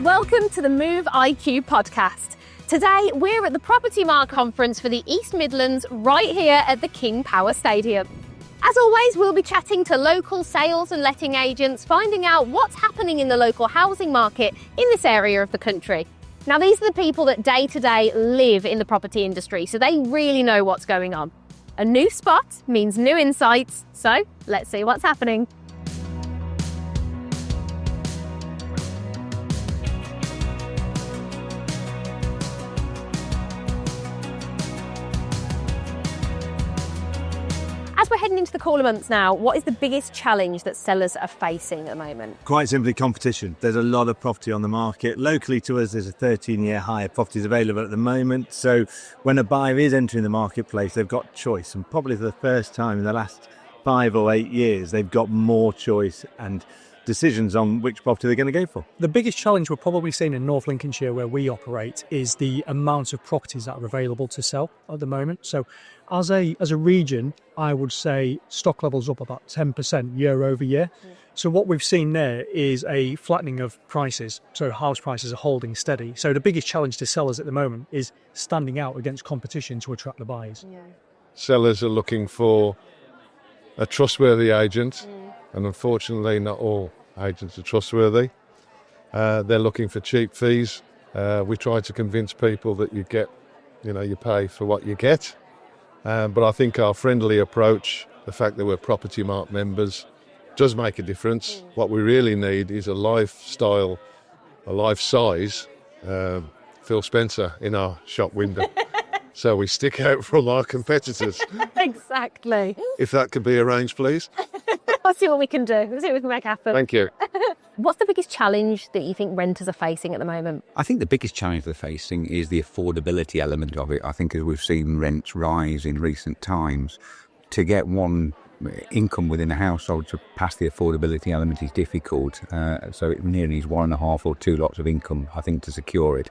Welcome to the Move IQ podcast. Today, we're at the Propertymark Conference for the East Midlands right here at the King Power Stadium. As always, we'll be chatting to local sales and letting agents, finding out what's happening in the local housing market in this area of the country. Now, these are the people that day to day live in the property industry, so they really know what's going on. A new spot means new insights, so let's see what's happening. As we're heading into the cooler months now, what is the biggest challenge that sellers are facing at the moment? Quite simply, competition. There's a lot of property on the market. Locally to us, there's a 13-year high of properties available at the moment. So when a buyer is entering the marketplace, they've got choice. And probably for the first time in the last 5 or 8 years, they've got more choice and decisions on which property they're going to go for. The biggest challenge we're probably seeing in North Lincolnshire, where we operate, is the amount of properties that are available to sell at the moment. So as a region, I would say stock levels up about 10% year over year. So what we've seen there is a flattening of prices. So house prices are holding steady. So the biggest challenge to sellers at the moment is standing out against competition to attract the buyers. Yeah. Sellers are looking for a trustworthy agent, and unfortunately not all agents are trustworthy. They're looking for cheap fees. We try to convince people that you pay for what you get. But I think our friendly approach, the fact that we're Propertymark members, does make a difference. What we really need is a life-size Phil Spencer in our shop window. So we stick out from our competitors. Exactly. If that could be arranged, please. Let's see what we can do. Let's see what we can make happen. Thank you. What's the biggest challenge that you think renters are facing at the moment? I think the biggest challenge they're facing is the affordability element of it. I think as we've seen rents rise in recent times, to get one income within a household to pass the affordability element is difficult. So it nearly needs 1.5 or 2 lots of income, I think, to secure it.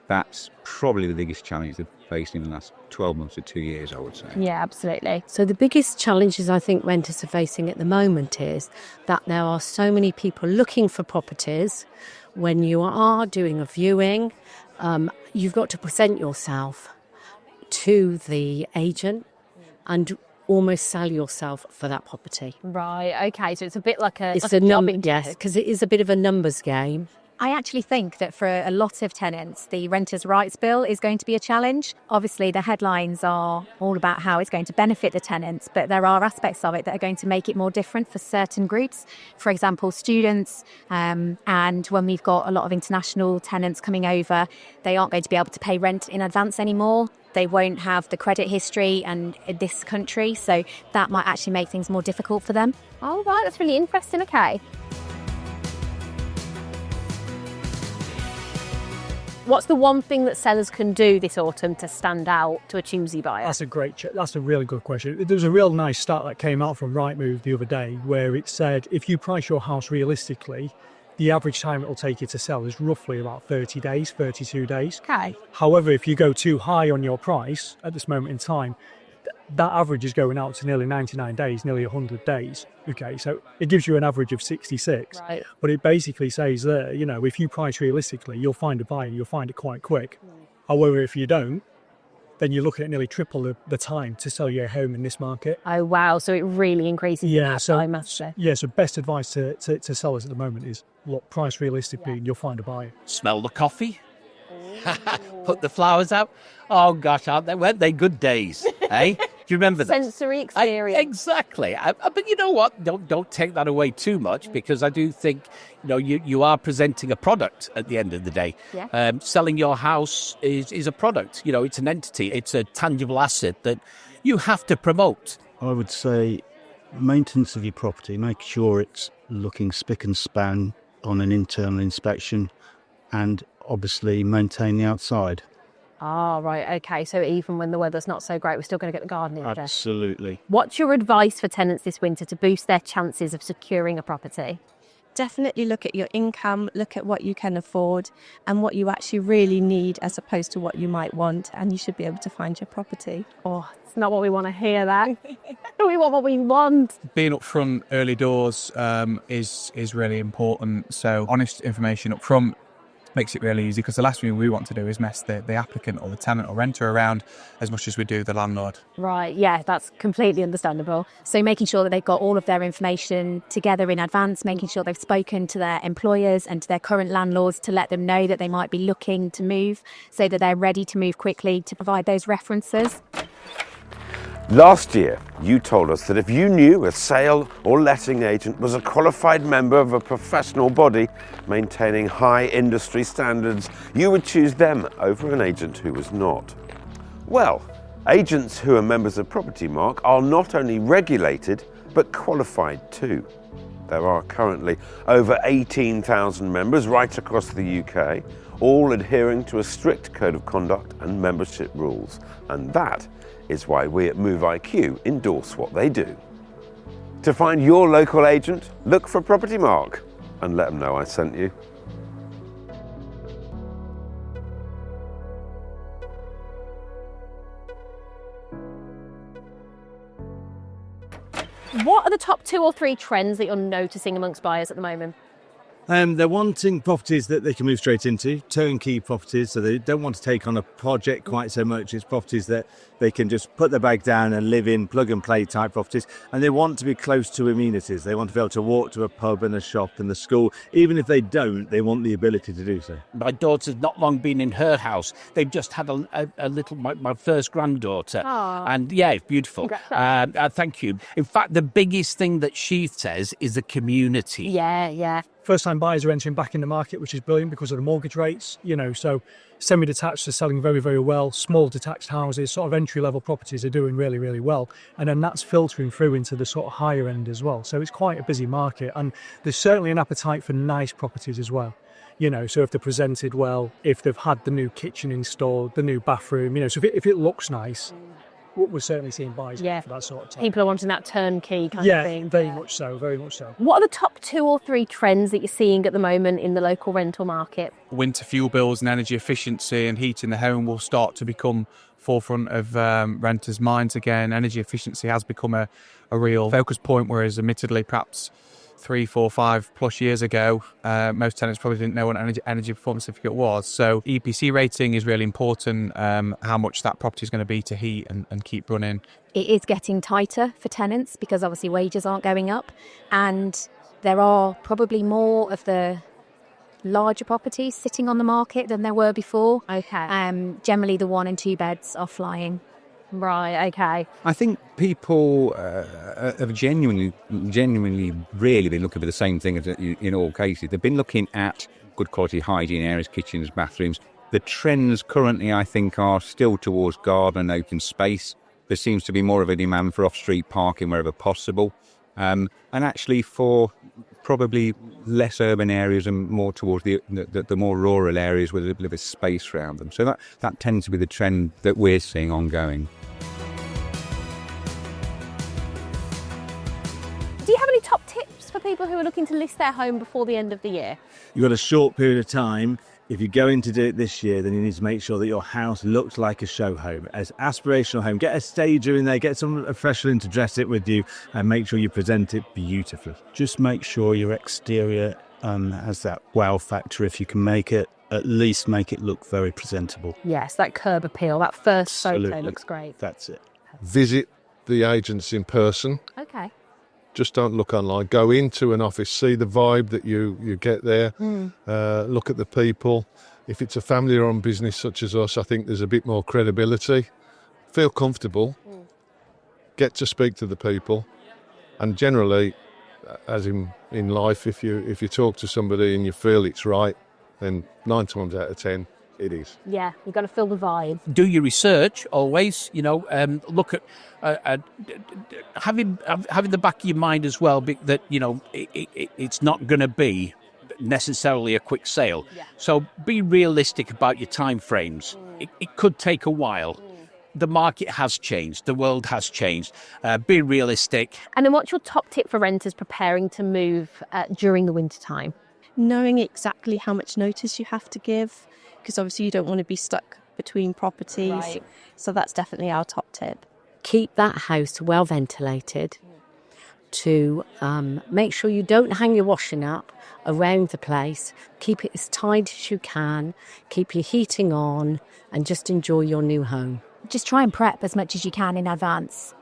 That's probably the biggest challenge they've faced in the last 12 months to 2 years, I would say. Yeah, absolutely. So the biggest challenges I think renters are facing at the moment is that there are so many people looking for properties. When you are doing a viewing, you've got to present yourself to the agent and almost sell yourself for that property. Right, okay, so it's a bit like a yes, because it is a bit of a numbers game. I actually think that for a lot of tenants, the Renters' Rights Bill is going to be a challenge. Obviously, the headlines are all about how it's going to benefit the tenants, but there are aspects of it that are going to make it more different for certain groups. For example, students, and when we've got a lot of international tenants coming over, they aren't going to be able to pay rent in advance anymore. They won't have the credit history and in this country, so that might actually make things more difficult for them. Oh, right, that's really interesting, okay. What's the one thing that sellers can do this autumn to stand out to a choosy buyer? That's a really good question. There was a real nice stat that came out from Rightmove the other day where it said if you price your house realistically, the average time it will take you to sell is roughly about 30 days, 32 days. Okay. However, if you go too high on your price at this moment in time, that average is going out to nearly 99 days, nearly 100 days. Okay, so it gives you an average of 66. Right. But it basically says there, if you price realistically, you'll find a buyer, you'll find it quite quick. However, if you don't, then you're looking at nearly triple the time to sell your home in this market. Oh, wow, so it really increases time, must say. Yeah, so best advice to sellers at the moment is, look, price realistically and you'll find a buyer. Smell the coffee. Put the flowers out. Oh gosh, weren't they good days? Eh? Do you remember that? Sensory experience. Exactly. But you know what? Don't take that away too much, because I do think you are presenting a product at the end of the day. Yeah. Selling your house is a product. It's an entity. It's a tangible asset that you have to promote. I would say maintenance of your property. Make sure it's looking spick and span on an internal inspection, and obviously maintain the outside. Ah, right, okay. So even when the weather's not so great, we're still going to get the garden in there. Absolutely. What's your advice for tenants this winter to boost their chances of securing a property? Definitely look at your income, look at what you can afford and what you actually really need as opposed to what you might want, and you should be able to find your property. Oh, it's not what we want to hear, that. We want what we want. Being up front early doors is really important. So honest information up front makes it really easy, because the last thing we want to do is mess the applicant or the tenant or renter around as much as we do the landlord. Right, yeah, that's completely understandable. So making sure that they've got all of their information together in advance, making sure they've spoken to their employers and to their current landlords to let them know that they might be looking to move, so that they're ready to move quickly, to provide those references. Last year, you told us that if you knew a sale or letting agent was a qualified member of a professional body maintaining high industry standards, you would choose them over an agent who was not. Well, agents who are members of Propertymark are not only regulated, but qualified too. There are currently over 18,000 members right across the UK, all adhering to a strict code of conduct and membership rules. And that is why we at Move IQ endorse what they do. To find your local agent, look for Propertymark and let them know I sent you. What are the top 2 or 3 trends that you're noticing amongst buyers at the moment? They're wanting properties that they can move straight into, turnkey properties, so they don't want to take on a project quite so much. It's properties that they can just put their bag down and live in, plug and play type properties. And they want to be close to amenities. They want to be able to walk to a pub and a shop and the school. Even if they don't, they want the ability to do so. My daughter's not long been in her house. They've just had a little, my first granddaughter. Aww. And yeah, it's beautiful. Thank you. In fact, the biggest thing that she says is the community. Yeah. First-time buyers are entering back in the market, which is brilliant because of the mortgage rates, so semi-detached are selling very, very well. Small detached houses, sort of entry-level properties are doing really, really well. And then that's filtering through into the sort of higher end as well. So it's quite a busy market. And there's certainly an appetite for nice properties as well. So if they're presented well, if they've had the new kitchen installed, the new bathroom, so if it looks nice, we're certainly seeing buyers for that sort of type. People are wanting that turnkey kind of thing. Yeah, very much so, very much so. What are the top 2 or 3 trends that you're seeing at the moment in the local rental market? Winter fuel bills and energy efficiency and heating the home will start to become forefront of renters' minds again. Energy efficiency has become a real focus point, whereas admittedly perhaps 3, 4, 5 plus years ago, most tenants probably didn't know what an energy performance certificate was. So EPC rating is really important, how much that property is going to be to heat and keep running. It is getting tighter for tenants because obviously wages aren't going up, and there are probably more of the larger properties sitting on the market than there were before. Okay. Generally the 1 and 2 beds are flying. Right, okay. I think people have genuinely really been looking for the same thing as in all cases. They've been looking at good quality hygiene areas, kitchens, bathrooms. The trends currently, I think, are still towards garden and open space. There seems to be more of a demand for off-street parking wherever possible. And actually for probably less urban areas and more towards the more rural areas with a little bit of space around them. So that tends to be the trend that we're seeing ongoing. Do you have any top tips for people who are looking to list their home before the end of the year? You've got a short period of time. If you're going to do it this year, then you need to make sure that your house looks like a show home, as aspirational home. Get a stager in there, get someone professional in to dress it with you, and make sure you present it beautifully. Just make sure your exterior has that wow factor. If you can make it, at least make it look very presentable. Yes, that curb appeal, that first photo Absolutely. looks great. That's it. Visit the agents in person. Okay. Just don't look online. Go into an office, see the vibe that you get there, look at the people. If it's a family-run business such as us, I think there's a bit more credibility. Feel comfortable, get to speak to the people, and generally, as in life, if you talk to somebody and you feel it's right, then 9 times out of 10, it is. Yeah, you've got to feel the vibe. Do your research always, look at having the back of your mind as well that, it's not going to be necessarily a quick sale. Yeah. So be realistic about your time frames. It could take a while. The market has changed. The world has changed. Be realistic. And then what's your top tip for renters preparing to move during the winter time? Knowing exactly how much notice you have to give, because obviously you don't want to be stuck between properties. Right. So that's definitely our top tip. Keep that house well ventilated, to make sure you don't hang your washing up around the place. Keep it as tight as you can, keep your heating on, and just enjoy your new home. Just try and prep as much as you can in advance.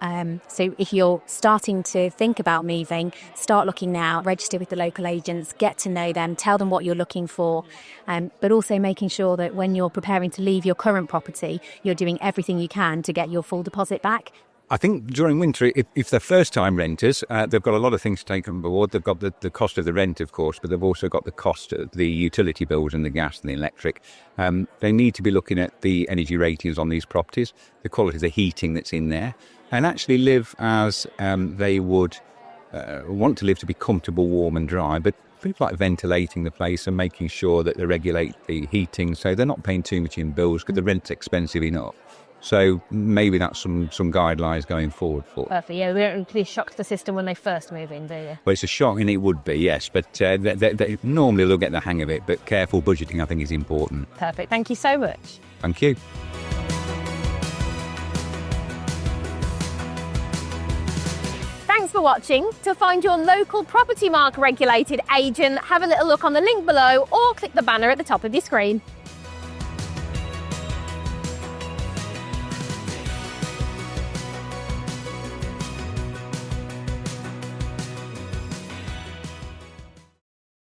So if you're starting to think about moving, start looking now, register with the local agents, get to know them, tell them what you're looking for, but also making sure that when you're preparing to leave your current property, you're doing everything you can to get your full deposit back. I think during winter, if they're first-time renters, they've got a lot of things to take on board. They've got the cost of the rent, of course, but they've also got the cost of the utility bills and the gas and the electric. They need to be looking at the energy ratings on these properties, the quality of the heating that's in there, and actually live as they would want to live, to be comfortable, warm and dry, but people like ventilating the place and making sure that they regulate the heating so they're not paying too much in bills because the rent's expensive enough. So maybe that's some guidelines going forward for. Perfect. Yeah, we don't really shock the system when they first move in, do you? Well, it's a shock, and it would be, yes, but normally they'll get the hang of it. But careful budgeting, I think, is important. Perfect. Thank you so much. Thank you. Thanks for watching. To find your local Propertymark regulated agent, have a little look on the link below or click the banner at the top of your screen.